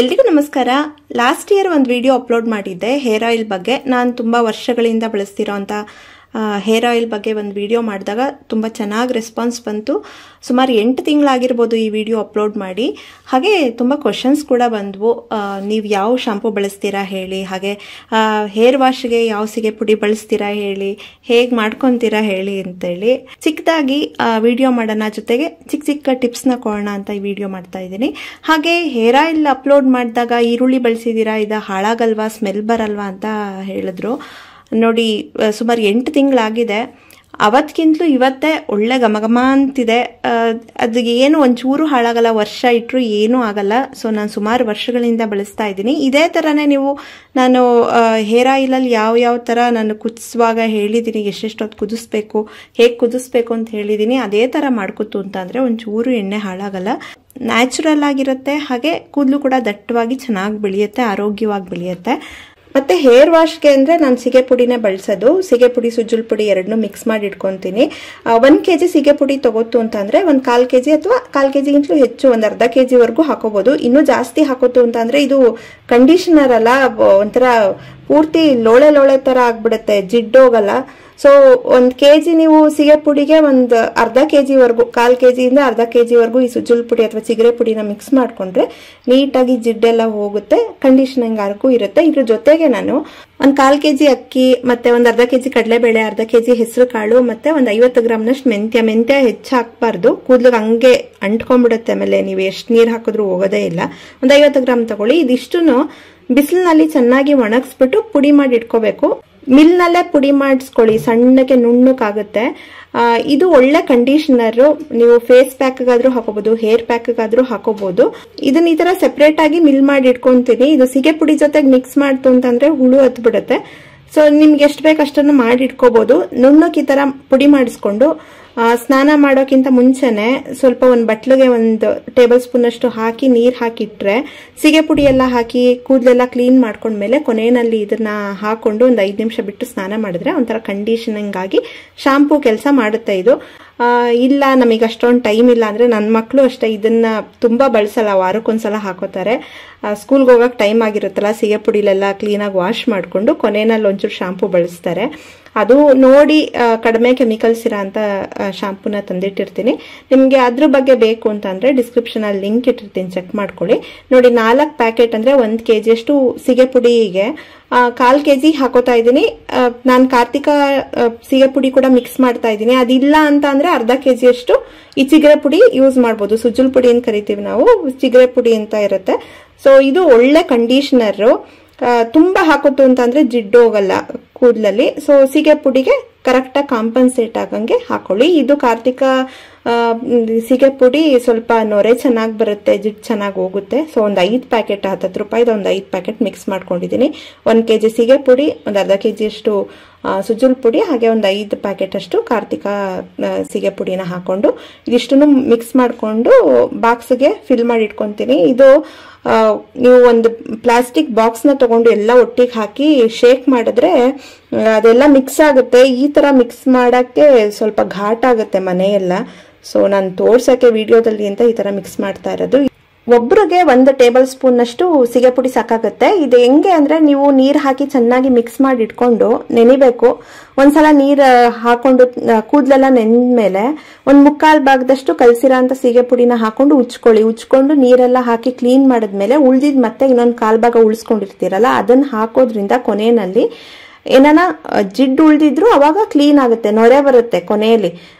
ಎಲ್ರಿಗೂ ನಮಸ್ಕಾರ. Last year ಒಂದು ವಿಡಿಯೋ ಅಪ್ಲೋಡ್ ಮಾಡಿದ್ದೆ ಹೇರ್ ಆಯಿಲ್ ಬಗ್ಗೆ. ನಾನು ತುಂಬ ವರ್ಷಗಳಿಂದ ಬಳಸ್ತಿರೋಂಥ ಹೇರ್ ಆಯಿಲ್ ಬಗ್ಗೆ ಒಂದು ವಿಡಿಯೋ ಮಾಡಿದಾಗ ತುಂಬ ಚೆನ್ನಾಗಿ ರೆಸ್ಪಾನ್ಸ್ ಬಂತು. ಸುಮಾರು 8 ತಿಂಗಳಾಗಿರ್ಬೋದು ಈ ವಿಡಿಯೋ ಅಪ್ಲೋಡ್ ಮಾಡಿ. ಹಾಗೆ ತುಂಬ ಕ್ವಶನ್ಸ್ ಕೂಡ ಬಂದವು. ನೀವು ಯಾವ ಶಾಂಪೂ ಬಳಸ್ತೀರಾ ಹೇಳಿ, ಹಾಗೆ ಹೇರ್ ವಾಶ್ಗೆ ಯಾವ ಸಿಗೆ ಪುಡಿ ಬಳಸ್ತೀರಾ ಹೇಳಿ, ಹೇಗೆ ಮಾಡ್ಕೊತೀರಾ ಹೇಳಿ ಅಂತೇಳಿ ಚಿಕ್ಕದಾಗಿ ವಿಡಿಯೋ ಮಾಡೋಣ, ಜೊತೆಗೆ ಚಿಕ್ಕ ಚಿಕ್ಕ ಟಿಪ್ಸ್ನ ಕೊಡೋಣ ಅಂತ ಈ ವಿಡಿಯೋ ಮಾಡ್ತಾ ಇದ್ದೀನಿ. ಹಾಗೆ ಹೇರ್ ಆಯಿಲ್ ಅಪ್ಲೋಡ್ ಮಾಡಿದಾಗ ಈರುಳ್ಳಿ ಬಳಸಿದ್ದೀರಾ, ಇದು ಹಾಳಾಗಲ್ವಾ, ಸ್ಮೆಲ್ ಬರಲ್ವಾ ಅಂತ ಹೇಳಿದ್ರು. ನೋಡಿ, ಸುಮಾರು 8 ತಿಂಗಳಾಗಿದೆ. ಅವತ್ತಿಗಿಂತಲೂ ಇವತ್ತೇ ಒಳ್ಳೆ ಘಮಘಮ ಅಂತಿದೆ. ಅದು ಏನು ಒಂಚೂರು ಹಾಳಾಗಲ್ಲ, ವರ್ಷ ಇಟ್ಟರು ಏನೂ ಆಗಲ್ಲ. ಸೊ ನಾನು ಸುಮಾರು ವರ್ಷಗಳಿಂದ ಬಳಸ್ತಾ ಇದ್ದೀನಿ. ಇದೇ ಥರನೇ ನಾನು ಹೇರ್ ಆಯಿಲಲ್ಲಿ ಯಾವ ಥರ ನಾನು ಕುದಿಸುವಾಗ ಹೇಳಿದ್ದೀನಿ, ಎಷ್ಟೆಷ್ಟೊತ್ತು ಕುದಿಸ್ಬೇಕು, ಹೇಗೆ ಕುದಿಸ್ಬೇಕು ಅಂತ ಹೇಳಿದ್ದೀನಿ. ಅದೇ ಥರ ಮಾಡ್ಕೊತು ಅಂತಂದರೆ ಒಂಚೂರು ಎಣ್ಣೆ ಹಾಳಾಗಲ್ಲ, ನ್ಯಾಚುರಲ್ ಆಗಿರುತ್ತೆ. ಹಾಗೆ ಕೂದಲು ಕೂಡ ದಟ್ಟವಾಗಿ ಚೆನ್ನಾಗಿ ಬೆಳೆಯುತ್ತೆ, ಆರೋಗ್ಯವಾಗಿ ಬೆಳೆಯುತ್ತೆ. ಮತ್ತೆ ಹೇರ್ ವಾಶ್ಗೆ ಅಂದರೆ ನಾನು ಸಿಗೆ ಪುಡಿನೇ ಬಳಸೋದು. ಸಿಗೆ ಪುಡಿ, ಸುಜ್ಜುಲ್ ಪುಡಿ ಎರಡನ್ನೂ ಮಿಕ್ಸ್ ಮಾಡಿ ಇಟ್ಕೊತೀನಿ. 1 kg ಸಿಗೆ ಪುಡಿ ತಗೋತು ಅಂತಂದರೆ ಒಂದು 1/4 kg ಅಥವಾ 1/4 kgಗಿಂತಲೂ ಹೆಚ್ಚು, ಒಂದು ಅರ್ಧ kgವರೆಗೂ ಹಾಕೋಬಹುದು. ಇನ್ನೂ ಜಾಸ್ತಿ ಹಾಕೋತು ಅಂತಂದರೆ ಇದು ಕಂಡೀಷನರ್ ಅಲ್ಲ, ಒಂಥರ ಪೂರ್ತಿ ಲೋಳೆ ಥರ ಆಗ್ಬಿಡುತ್ತೆ, ಜಿಡ್ಡೋಗಲ್ಲ. ಸೊ 1 kg ನೀವು ಸಿಗೆ ಪುಡಿಗೆ ಒಂದು ಅರ್ಧ kgವರೆಗೂ, 1/4 kgಯಿಂದ ಅರ್ಧ kgವರೆಗೂ ಈ ಸುಜ್ಜುಲ್ ಪುಡಿ ಅಥವಾ ಚಿಗರೆ ಪುಡಿನ ಮಿಕ್ಸ್ ಮಾಡ್ಕೊಂಡ್ರೆ ನೀಟಾಗಿ ಜಿಡ್ಡೆಲ್ಲ ಹೋಗುತ್ತೆ, ಕಂಡೀಷನಿಂಗ್ ಆರ್ಗೂ ಇರುತ್ತೆ. ಇದ್ರ ಜೊತೆಗೆ ನಾನು ಒಂದು 1/4 kg ಅಕ್ಕಿ, ಮತ್ತೆ ಒಂದು ಅರ್ಧ kg ಕಡಲೆಬೇಳೆ, ಅರ್ಧ kg ಹೆಸರು ಕಾಳು, ಮತ್ತೆ ಒಂದು 50 ಗ್ರಾಮ್ನಷ್ಟು ಮೆಂತ್ಯ ಹೆಚ್ಚು ಹಾಕ್ಬಾರ್ದು, ಕೂದಲಿಗೆ ಹಂಗೆ ಅಂಟ್ಕೊಂಡ್ಬಿಡುತ್ತೆ. ಆಮೇಲೆ ನೀವು ಎಷ್ಟು ನೀರು ಹಾಕಿದ್ರೂ ಹೋಗೋದೇ ಇಲ್ಲ. ಒಂದು 50 ಗ್ರಾಮ್ ತಗೊಳ್ಳಿ. ಇದಿಷ್ಟನ್ನು ಬಿಸಿಲಿನಲ್ಲಿ ಚೆನ್ನಾಗಿ ಒಣಗಿಸ್ಬಿಟ್ಟು ಪುಡಿ ಮಾಡಿ ಇಟ್ಕೋಬೇಕು. ಮಿಲ್ನಲ್ಲೇ ಪುಡಿ ಮಾಡಿಸ್ಕೊಳ್ಳಿ, ಸಣ್ಣಕ್ಕೆ ನುಣ್ಣಕ್ಕಾಗುತ್ತೆ. ಇದು ಒಳ್ಳೆ ಕಂಡೀಷನರ್. ನೀವು ಫೇಸ್ ಪ್ಯಾಕ್ಗಾದ್ರೂ ಹಾಕೋಬಹುದು, ಹೇರ್ ಪ್ಯಾಕ್ಗಾದ್ರೂ ಹಾಕೋಬಹುದು. ಇದನ್ನ ಈ ತರ ಸೆಪರೇಟ್ ಆಗಿ ಮಿಲ್ ಮಾಡಿ ಇಟ್ಕೊಂತೀನಿ. ಇದು ಸಿಗೆ ಪುಡಿ ಜೊತೆಗೆ ಮಿಕ್ಸ್ ಮಾಡ್ತು ಅಂತಂದ್ರೆ ಹುಳು ಹತ್ಬಿಡುತ್ತೆ. ಸೊ ನಿಮ್ಗೆ ಎಷ್ಟು ಬೇಕು ಅಷ್ಟನ್ನು ಮಾಡಿ ಇಟ್ಕೋಬಹುದು. ನುಣ್ಣಕ್ಕೆ ಈ ತರ ಪುಡಿ ಮಾಡಿಸ್ಕೊಂಡು ಸ್ನಾನ ಮಾಡೋಕ್ಕಿಂತ ಮುಂಚೆನೆ ಸ್ವಲ್ಪ ಒಂದು ಬಟ್ಲಿಗೆ 1 ಟೇಬಲ್ ಸ್ಪೂನ್ ಅಷ್ಟು ಹಾಕಿ ನೀರು ಹಾಕಿಟ್ರೆ, ಸಿಗೆ ಪುಡಿ ಎಲ್ಲ ಹಾಕಿ ಕೂದಲೆಲ್ಲ ಕ್ಲೀನ್ ಮಾಡ್ಕೊಂಡ್ಮೇಲೆ ಕೊನೆಯಲ್ಲಿ ಇದನ್ನ ಹಾಕೊಂಡು ಒಂದು 5 ನಿಮಿಷ ಬಿಟ್ಟು ಸ್ನಾನ ಮಾಡಿದ್ರೆ ಒಂಥರ ಕಂಡೀಷನಿಂಗ್ ಆಗಿ ಶಾಂಪೂ ಕೆಲಸ ಮಾಡುತ್ತೆ ಇದು. ಇಲ್ಲ ನಮಗೆ ಅಷ್ಟೊಂದು ಟೈಮ್ ಇಲ್ಲ ಅಂದ್ರೆ, ನನ್ನ ಮಕ್ಕಳು ಅಷ್ಟೇ ಇದನ್ನ ತುಂಬಾ ಬಳಸಲ್ಲ, ವಾರಕ್ಕೊಂದ್ಸಲ ಹಾಕೋತಾರೆ. ಸ್ಕೂಲ್ಗೆ ಹೋಗಕ್ಕೆ ಟೈಮ್ ಆಗಿರುತ್ತಲ್ಲ, ಸಿಗೆ ಪುಡಿಲೆಲ್ಲ ಕ್ಲೀನಾಗಿ ವಾಶ್ ಮಾಡಿಕೊಂಡು ಕೊನೆಯಲ್ಲಿ ಒಂಚೂರು ಶಾಂಪೂ ಬಳಸ್ತಾರೆ. ಅದು ನೋಡಿ ಕಡಿಮೆ ಕೆಮಿಕಲ್ಸ್ ಇರೋ ಅಂತ ಶಾಂಪೂನ ತಂದಿಟ್ಟಿರ್ತೀನಿ. ನಿಮಗೆ ಅದ್ರ ಬಗ್ಗೆ ಬೇಕು ಅಂತಂದ್ರೆ ಡಿಸ್ಕ್ರಿಪ್ಷನ್ ಅಲ್ಲಿ ಲಿಂಕ್ ಇಟ್ಟಿರ್ತೀನಿ, ಚೆಕ್ ಮಾಡ್ಕೊಳ್ಳಿ. ನೋಡಿ, 4 ಪ್ಯಾಕೆಟ್ ಅಂದ್ರೆ 1 kg ಅಷ್ಟು ಸಿಗೆ ಪುಡಿಗೆ 1/4 kg ಹಾಕೋತಾ ಇದ್ದೀನಿ. ನಾನು ಕಾರ್ತಿಕ ಸಿಗೆ ಪುಡಿ ಕೂಡ ಮಿಕ್ಸ್ ಮಾಡ್ತಾ ಇದ್ದೀನಿ. ಅದಿಲ್ಲ ಅಂತ ಅಂದ್ರೆ ಅರ್ಧ kg ಅಷ್ಟು ಈ ಚಿಗರೆ ಪುಡಿ ಯೂಸ್ ಮಾಡ್ಬೋದು. ಸುಜ್ಜುಲ್ ಪುಡಿ ಅಂತ ಕರಿತೀವಿ ನಾವು, ಚಿಗರೆ ಪುಡಿ ಅಂತ ಇರುತ್ತೆ. ಸೊ ಇದು ಒಳ್ಳೆ ಕಂಡೀಷನರ್. ತುಂಬಾ ಹಾಕೋತು ಅಂತಂದ್ರೆ ಜಿಡ್ಡು ಹೋಗಲ್ಲ ಕೂದಲಲ್ಲಿ. ಸೊ ಸಿಗೆ ಪುಡಿಗೆ ಕರೆಕ್ಟಾಗಿ ಕಾಂಪನ್ಸೇಟ್ ಆಗಂಗೆ ಹಾಕೊಳ್ಳಿ. ಇದು ಕಾರ್ತಿಕ ಸಿಗೆ ಪುಡಿ ಸ್ವಲ್ಪ ನೊರೆ ಚೆನ್ನಾಗಿ ಬರುತ್ತೆ, ಜಿಡ್ ಚೆನ್ನಾಗಿ ಹೋಗುತ್ತೆ. ಸೊ ಒಂದು 5 ಪ್ಯಾಕೆಟ್ 10 ರೂಪಾಯಿದ ಒಂದು 5 ಪ್ಯಾಕೆಟ್ ಮಿಕ್ಸ್ ಮಾಡ್ಕೊಂಡಿದ್ದೀನಿ. 1 kg ಸಿಗೆ ಪುಡಿ, ಒಂದು ಅರ್ಧ kg ಅಷ್ಟು ಸುಜ್ಜುಲ್ ಪುಡಿ, ಹಾಗೆ ಒಂದು 5 ಪ್ಯಾಕೆಟ್ ಅಷ್ಟು ಕಾರ್ತಿಕ ಸಿಗೆ ಪುಡಿನ ಹಾಕೊಂಡು ಇದಿಷ್ಟನ್ನು ಮಿಕ್ಸ್ ಮಾಡಿಕೊಂಡು ಬಾಕ್ಸ್ಗೆ ಫಿಲ್ ಮಾಡಿ ಇಟ್ಕೊತೀನಿ. ಇದು ನೀವು ಒಂದು ಪ್ಲಾಸ್ಟಿಕ್ ಬಾಕ್ಸ್ನ ತಗೊಂಡು ಎಲ್ಲ ಒಟ್ಟಿಗೆ ಹಾಕಿ ಶೇಕ್ ಮಾಡಿದ್ರೆ ಅದೆಲ್ಲ ಮಿಕ್ಸ್ ಆಗುತ್ತೆ. ಈ ತರ ಮಿಕ್ಸ್ ಮಾಡಕ್ಕೆ ಸ್ವಲ್ಪ ಘಾಟ್ ಆಗುತ್ತೆ ಮನೆಯೆಲ್ಲ. ಸೊ ನಾನು ತೋರ್ಸಕ್ಕೆ ವಿಡಿಯೋದಲ್ಲಿ ಅಂತ ಈ ತರ ಮಿಕ್ಸ್ ಮಾಡ್ತಾ ಇರೋದು. ಒಬ್ರಿಗೆ 1 ಟೇಬಲ್ ಸ್ಪೂನ್ ಅಷ್ಟು ಸಿಗೆ ಪುಡಿ ಸಾಕಾಗುತ್ತೆ. ಇದು ಹೆಂಗೆ ಅಂದ್ರೆ, ನೀವು ನೀರು ಹಾಕಿ ಚೆನ್ನಾಗಿ ಮಿಕ್ಸ್ ಮಾಡಿ ಇಟ್ಕೊಂಡು ನೆನಿಬೇಕು. ಒಂದ್ಸಲ ನೀರು ಹಾಕೊಂಡು ಕೂದಲೆಲ್ಲ ನೆಂದ್ಮೇಲೆ 1/4 ಭಾಗದಷ್ಟು ಕಲಸಿರೋ ಅಂತ ಸಿಗೆ ಪುಡಿನ ಹಾಕೊಂಡು ಉಚ್ಕೊಂಡು ನೀರೆಲ್ಲ ಹಾಕಿ ಕ್ಲೀನ್ ಮಾಡಿದ್ಮೇಲೆ ಉಳ್ದಿದ್ ಮತ್ತೆ ಇನ್ನೊಂದು 1/4 ಭಾಗ ಉಳಿಸ್ಕೊಂಡಿರ್ತೀರಲ್ಲ, ಅದನ್ನ ಹಾಕೋದ್ರಿಂದ ಕೊನೆಯಲ್ಲಿ ಏನಾನ ಜಿಡ್ಡು ಉಳ್ದಿದ್ರು ಅವಾಗ ಕ್ಲೀನ್ ಆಗುತ್ತೆ, ನೊರೆ ಬರುತ್ತೆ. ಕೊನೆಯಲ್ಲಿ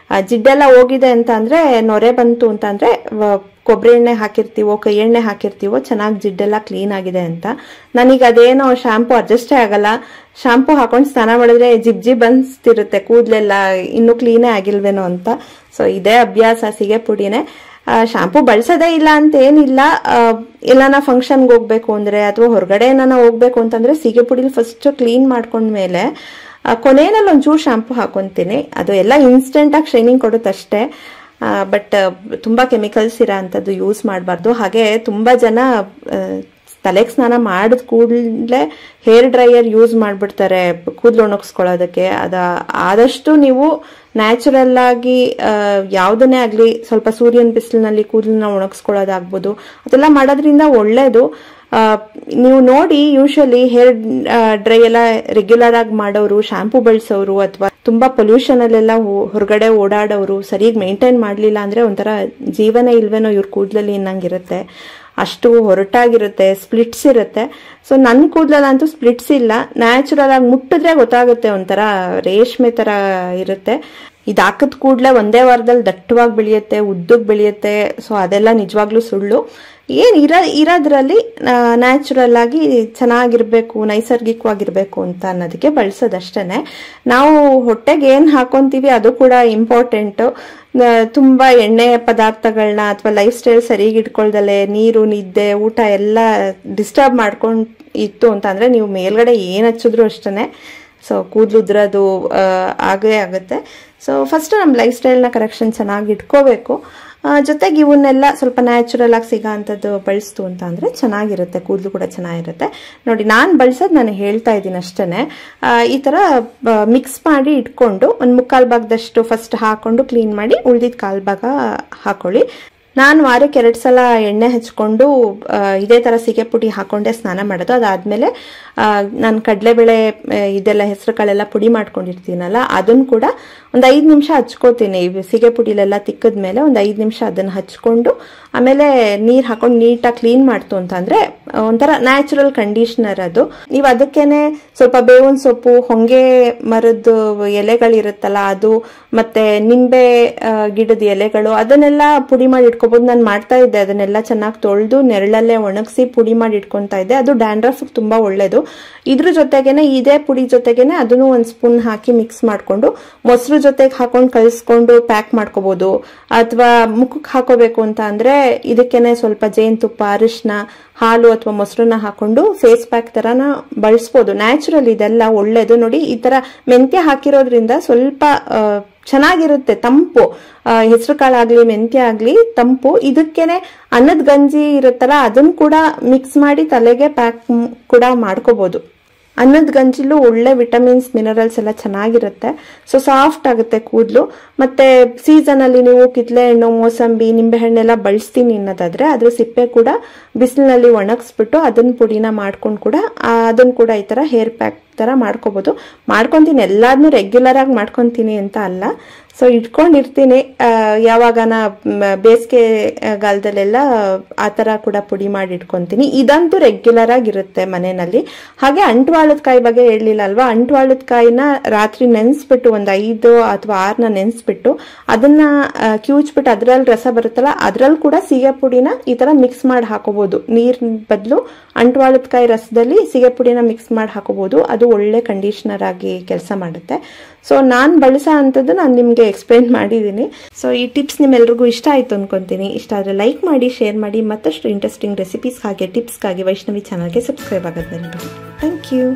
ಜಿಡ್ಡೆಲ್ಲ ಹೋಗಿದೆ ಅಂತ ಅಂದ್ರೆ, ನೊರೆ ಬಂತು ಅಂತ ಅಂದ್ರೆ ಕೊಬ್ಬರಿ ಎಣ್ಣೆ ಹಾಕಿರ್ತೀವೋ, ಕೈ ಎಣ್ಣೆ ಹಾಕಿರ್ತೀವೋ, ಚೆನ್ನಾಗಿ ಜಿಡ್ಡೆಲ್ಲ ಕ್ಲೀನ್ ಆಗಿದೆ ಅಂತ. ನನಗೆ ಅದೇನೋ ಶಾಂಪೂ ಅಡ್ಜಸ್ಟೇ ಆಗಲ್ಲ. ಶಾಂಪೂ ಹಾಕೊಂಡು ಸ್ನಾನ ಮಾಡಿದ್ರೆ ಜಿಬ್ ಅನ್ಸ್ತಿರುತ್ತೆ, ಕೂದಲೆಲ್ಲ ಇನ್ನೂ ಕ್ಲೀನೇ ಆಗಿಲ್ವೇನೋ ಅಂತ. ಸೊ ಇದೇ ಅಭ್ಯಾಸ ಸಿಗೆ ಪುಡಿನೇ. ಶಾಂಪೂ ಬಳಸೋದೇ ಇಲ್ಲ ಅಂತ ಏನಿಲ್ಲ. ಎಲ್ಲಾನ ಫಂಕ್ಷನ್ಗೆ ಹೋಗ್ಬೇಕು ಅಂದ್ರೆ ಅಥವಾ ಹೊರಗಡೆ ಏನಾನ ಹೋಗ್ಬೇಕು ಅಂತಂದ್ರೆ ಸಿಗೆ ಪುಡಿಲಿ ಫಸ್ಟ್ ಕ್ಲೀನ್ ಮಾಡ್ಕೊಂಡ್ಮೇಲೆ ಕೊನೆಯಲ್ಲಿ ಒಂಚೂರು ಶಾಂಪೂ ಹಾಕೊಂತೀನಿ. ಅದು ಎಲ್ಲ ಇನ್ಸ್ಟೆಂಟ್ ಆಗಿ ಶೈನಿಂಗ್ ಕೊಡುತ್ತಷ್ಟೇ. ಬಟ್ ತುಂಬಾ ಕೆಮಿಕಲ್ಸ್ ಇರೋ ಅಂಥದ್ದು ಯೂಸ್ ಮಾಡಬಾರ್ದು. ಹಾಗೆ ತುಂಬಾ ಜನ ತಲೆಗೆ ಸ್ನಾನ ಮಾಡಿದ ಕೂಡಲೇ ಹೇರ್ ಡ್ರೈಯರ್ ಯೂಸ್ ಮಾಡಿಬಿಡ್ತಾರೆ ಕೂದಲು ಒಣಗಿಸ್ಕೊಳ್ಳೋದಕ್ಕೆ. ಆದಷ್ಟು ನೀವು ನ್ಯಾಚುರಲ್ ಆಗಿ ಯಾವುದನ್ನೇ ಆಗಲಿ ಸ್ವಲ್ಪ ಸೂರ್ಯನ ಬಿಸಿಲಿನಲ್ಲಿ ಕೂದಲನ್ನ ಒಣಗಿಸ್ಕೊಳ್ಳೋದಾಗ್ಬೋದು, ಅದೆಲ್ಲ ಮಾಡೋದ್ರಿಂದ ಒಳ್ಳೇದು. ನೀವು ನೋಡಿ ಯೂಶಲಿ ಹೇರ್ ಡ್ರೈ ಎಲ್ಲ ರೆಗ್ಯುಲರ್ ಆಗಿ ಮಾಡೋರು, ಶಾಂಪೂ ಬಳಸೋರು ಅಥವಾ ತುಂಬಾ ಪೊಲ್ಯೂಷನ್ ಅಲ್ಲೆಲ್ಲ ಹೊರಗಡೆ ಓಡಾಡೋರು ಸರಿಯಾಗಿ ಮೇಂಟೈನ್ ಮಾಡ್ಲಿಲ್ಲ ಅಂದ್ರೆ ಒಂಥರ ಜೀವನ ಇಲ್ವೇನೋ ಇವ್ರ ಕೂದಲಲ್ಲಿ ಇನ್ನಂಗಿರುತ್ತೆ. ಅಷ್ಟು ಹೊರಟಾಗಿರುತ್ತೆ, ಸ್ಪ್ಲಿಟ್ಸ್ ಇರುತ್ತೆ. ಸೊ ನನ್ನ ಕೂದಲಲ್ಲಂತೂ ಸ್ಪ್ಲಿಟ್ಸ್ ಇಲ್ಲ, ನ್ಯಾಚುರಲ್ ಆಗಿ ಮುಟ್ಟಿದ್ರೆ ಗೊತ್ತಾಗುತ್ತೆ, ಒಂಥರ ರೇಷ್ಮೆ ತರ ಇರುತ್ತೆ. ಇದು ಹಾಕದ ಕೂಡಲೇ ಒಂದೇ ವಾರದಲ್ಲಿ ದಟ್ಟವಾಗಿ ಬೆಳೆಯುತ್ತೆ, ಉದ್ದಕ್ಕೆ ಬೆಳೆಯುತ್ತೆ. ಸೊ ಅದೆಲ್ಲ ನಿಜವಾಗ್ಲೂ ಸುಳ್ಳು. ಇರೋದ್ರಲ್ಲಿ ನ್ಯಾಚುರಲ್ ಆಗಿ ಚೆನ್ನಾಗಿರ್ಬೇಕು, ನೈಸರ್ಗಿಕವಾಗಿರ್ಬೇಕು ಅಂತ ಅನ್ನೋದಕ್ಕೆ ಬಳಸೋದಷ್ಟೇನೆ. ನಾವು ಹೊಟ್ಟೆಗೆ ಏನ್ ಹಾಕೊಂತೀವಿ ಅದು ಕೂಡ ಇಂಪಾರ್ಟೆಂಟ್. ತುಂಬಾ ಎಣ್ಣೆ ಪದಾರ್ಥಗಳನ್ನ ಅಥವಾ ಲೈಫ್ ಸ್ಟೈಲ್ ಸರಿಯಾಗಿ ಇಟ್ಕೊಳ್ದಲೆ ನೀರು, ನಿದ್ದೆ, ಊಟ ಎಲ್ಲ ಡಿಸ್ಟರ್ಬ್ ಮಾಡ್ಕೊಂಡು ಇತ್ತು ಅಂತ ಅಂದ್ರೆ ನೀವು ಮೇಲ್ಗಡೆ ಏನ್ ಹಚ್ಚಿದ್ರು ಅಷ್ಟೇನೆ ಸೊ ಕೂದಲು ಉದ್ರೋದು ಆಗೇ ಆಗುತ್ತೆ. ಸೊ ಫಸ್ಟ್ ನಮ್ಮ ಲೈಫ್ ಸ್ಟೈಲ್ನ ಕರೆಕ್ಷನ್ ಚೆನ್ನಾಗಿ ಇಟ್ಕೋಬೇಕು. ಜೊತೆಗೆ ಇವನ್ನೆಲ್ಲ ಸ್ವಲ್ಪ ನ್ಯಾಚುರಲ್ ಆಗಿ ಸಿಗೋ ಅಂಥದ್ದು ಬಳಸ್ತು ಅಂತ ಅಂದ್ರೆ ಚೆನ್ನಾಗಿರುತ್ತೆ, ಕೂದಲು ಕೂಡ ಚೆನ್ನಾಗಿರುತ್ತೆ. ನೋಡಿ ನಾನು ಬಳಸೋದು ನಾನು ಹೇಳ್ತಾ ಇದ್ದೀನಿ ಅಷ್ಟೇನೆ. ಈ ತರ ಮಿಕ್ಸ್ ಮಾಡಿ ಇಟ್ಕೊಂಡು ಒಂದು 3/4 ಭಾಗದಷ್ಟು ಫಸ್ಟ್ ಹಾಕೊಂಡು ಕ್ಲೀನ್ ಮಾಡಿ ಉಳಿದಿದ್ದ 1/4 ಭಾಗ ಹಾಕೊಳ್ಳಿ. ನಾನು ವಾರಕ್ಕೆ 2 ಸಲ ಎಣ್ಣೆ ಹಚ್ಕೊಂಡು ಇದೇ ತರ ಸೀಗೆ ಪುಡಿ ಹಾಕೊಂಡೆ ಸ್ನಾನ ಮಾಡೋದು. ಅದಾದ್ಮೇಲೆ ನಾನು ಕಡಲೆಬೇಳೆ ಇದೆಲ್ಲ ಹೆಸರು ಕಾಳೆಲ್ಲ ಪುಡಿ ಮಾಡ್ಕೊಂಡಿರ್ತೀನಲ್ಲ ಅದನ್ನ ಕೂಡ ಒಂದು 5 ನಿಮಿಷ ಹಚ್ಕೋತೀನಿ. ಸೀಗೆ ಪುಡಿಲೆಲ್ಲ ತಿಕ್ಕದ್ಮೇಲೆ ಒಂದು 5 ನಿಮಿಷ ಅದನ್ನ ಹಚ್ಕೊಂಡು ಆಮೇಲೆ ನೀರ್ ಹಾಕೊಂಡು ನೀಟಾಗಿ ಕ್ಲೀನ್ ಮಾಡ್ತು ಅಂತ ಅಂದ್ರೆ ಒಂಥರ ನ್ಯಾಚುರಲ್ ಕಂಡೀಷನರ್ ಅದು. ನೀವು ಅದಕ್ಕೇನೆ ಸ್ವಲ್ಪ ಬೇವಿನ ಸೊಪ್ಪು, ಹೊಂಗೆ ಮರದ ಎಲೆಗಳಿರುತ್ತಲ್ಲ ಅದು, ಮತ್ತೆ ನಿಂಬೆ ಗಿಡದ ಎಲೆಗಳು ಅದನ್ನೆಲ್ಲ ಪುಡಿ ಮಾಡಿ ಇಟ್ಕೋಬಹುದು. ನಾನು ಮಾಡ್ತಾ ಇದ್ದೆ, ಅದನ್ನೆಲ್ಲ ಚೆನ್ನಾಗಿ ತೊಳೆದು ನೆರಳಲ್ಲೇ ಒಣಗಿಸಿ ಪುಡಿ ಮಾಡಿ ಇಟ್ಕೊಂತಾ ಇದ್ದೆ. ಅದು ಡ್ಯಾಂಡ್ರಫ್ ತುಂಬಾ ಒಳ್ಳೇದು. ಇದ್ರ ಜೊತೆಗೇನೆ ಇದೇ ಪುಡಿ ಜೊತೆಗೇನೆ ಅದನ್ನು 1 ಸ್ಪೂನ್ ಹಾಕಿ ಮಿಕ್ಸ್ ಮಾಡ್ಕೊಂಡು ಮೊಸರು ಜೊತೆಗೆ ಹಾಕೊಂಡು ಕಲಿಸ್ಕೊಂಡು ಪ್ಯಾಕ್ ಮಾಡ್ಕೋಬಹುದು. ಅಥವಾ ಮುಖಕ್ಕೆ ಹಾಕೋಬೇಕು ಅಂತ ಅಂದ್ರೆ ಇದಕ್ಕೇನೆ ಸ್ವಲ್ಪ ಜೇನುತುಪ್ಪ, ಅರಿಶಿನ, ಹಾಲು ಅಥವಾ ಮೊಸರನ್ನ ಹಾಕೊಂಡು ಫೇಸ್ ಪ್ಯಾಕ್ ತರನ ಬಳಸ್ಬೋದು. ನ್ಯಾಚುರಲ್ ಇದೆಲ್ಲ ಒಳ್ಳೇದು. ನೋಡಿ ಈ ತರ ಮೆಂತ್ಯ ಹಾಕಿರೋದ್ರಿಂದ ಸ್ವಲ್ಪ ಚೆನ್ನಾಗಿರುತ್ತೆ, ತಂಪು. ಹೆಸರು ಕಾಳಾಗ್ಲಿ ಮೆಂತ್ಯ ಆಗ್ಲಿ ತಂಪು. ಇದಕ್ಕೇನೆ ಅನ್ನದ ಗಂಜಿ ಇರುತ್ತಲ್ಲ ಅದನ್ನ ಕೂಡ ಮಿಕ್ಸ್ ಮಾಡಿ ತಲೆಗೆ ಪ್ಯಾಕ್ ಕೂಡ ಮಾಡ್ಕೋಬಹುದು. ಅನ್ನದ ಗಂಜಿಲು ಒಳ್ಳೆ ವಿಟಮಿನ್ಸ್, ಮಿನರಲ್ಸ್ ಎಲ್ಲ ಚೆನ್ನಾಗಿರುತ್ತೆ. ಸೊ ಸಾಫ್ಟ್ ಆಗುತ್ತೆ ಕೂದಲು. ಮತ್ತೆ ಸೀಸನ್ ಅಲ್ಲಿ ನೀವು ಕಿತ್ಲೆ ಹಣ್ಣು, ಮೋಸಂಬಿ, ನಿಂಬೆ ಹಣ್ಣೆಲ್ಲ ಬಳಸ್ತೀನಿ ಅನ್ನೋದಾದ್ರೆ ಅದ್ರ ಸಿಪ್ಪೆ ಕೂಡ ಬಿಸಿಲಿನಲ್ಲಿ ಒಣಗಿಸ್ಬಿಟ್ಟು ಅದನ್ನ ಪುಡಿನ ಮಾಡ್ಕೊಂಡು ಕೂಡ ಅದನ್ನ ಕೂಡ ಈ ತರ ಹೇರ್ ಪ್ಯಾಕ್ ತರ ಮಾಡ್ಕೋಬಹುದು. ಮಾಡ್ಕೊಂತೀನಿ, ಎಲ್ಲಾದ್ನೂ ರೆಗ್ಯುಲರ್ ಆಗಿ ಮಾಡ್ಕೊಂತೀನಿ ಅಂತ ಅಲ್ಲ. ಸೊ ಇಟ್ಕೊಂಡಿರ್ತೀನಿ, ಯಾವಾಗನ ಬೇಸಿಗೆ ಗಾಲದಲ್ಲೆಲ್ಲ ಆ ತರ ಕೂಡ ಪುಡಿ ಮಾಡಿ ಇಟ್ಕೊಂತೀನಿ. ಇದಂತೂ ರೆಗ್ಯುಲರ್ ಆಗಿರುತ್ತೆ ಮನೆಯಲ್ಲಿ. ಹಾಗೆ ಅಂಟುವಾಳದ ಕಾಯಿ ಬಗ್ಗೆ ಹೇಳಲಿಲ್ಲ ಅಲ್ವಾ, ಅಂಟುವಾಳದ ಕಾಯಿನ ರಾತ್ರಿ ನೆನೆಸ್ಬಿಟ್ಟು ಒಂದು 5 ಅಥವಾ 6 ನೆನೆಸ್ಬಿಟ್ಟು ಅದನ್ನ ಕಿವುಚ್ಬಿಟ್ಟು ಅದ್ರಲ್ಲಿ ರಸ ಬರುತ್ತಲ್ಲ ಅದ್ರಲ್ಲಿ ಕೂಡ ಸೀಗೆ ಪುಡಿನ ಈ ತರ ಮಿಕ್ಸ್ ಮಾಡಿ ಹಾಕೋಬಹುದು. ನೀರ್ ಬದಲು ಅಂಟುವಾಳದ ಕಾಯಿ ರಸದಲ್ಲಿ ಸೀಗೆ ಪುಡಿನ ಮಿಕ್ಸ್ ಮಾಡಿ ಹಾಕೋಬಹುದು. ಅದು ಒಳ್ಳೆ ಕಂಡೀಷನರ್ ಆಗಿ ಕೆಲಸ ಮಾಡುತ್ತೆ. ಸೊ ನಾನ್ ಬಳಸೋ ಅಂತದ್ದು ನಾನು ನಿಮ್ಗೆ ಎಕ್ಸ್ಪ್ಲೈನ್ ಮಾಡಿದ್ದೀನಿ. ಸೊ ಈ ಟಿಪ್ಸ್ ನಿಮ್ಮೆಲ್ರಿಗೂ ಇಷ್ಟ ಆಯ್ತು ಅನ್ಕೊಂತೀನಿ. ಇಷ್ಟ ಆದ್ರೆ ಲೈಕ್ ಮಾಡಿ, ಶೇರ್ ಮಾಡಿ. ಮತ್ತಷ್ಟು ಇಂಟ್ರೆಸ್ಟಿಂಗ್ ರೆಸಿಪೀಸ್ ಹಾಗೆ ಟಿಪ್ಸ್ಗಾಗಿ ವೈಷ್ಣವಿ ಚಾನಲ್ಗೆ ಸಬ್ಸ್ಕ್ರೈಬ್ ಆಗೋದು ನೆನಪಿಡಿ. Thank you.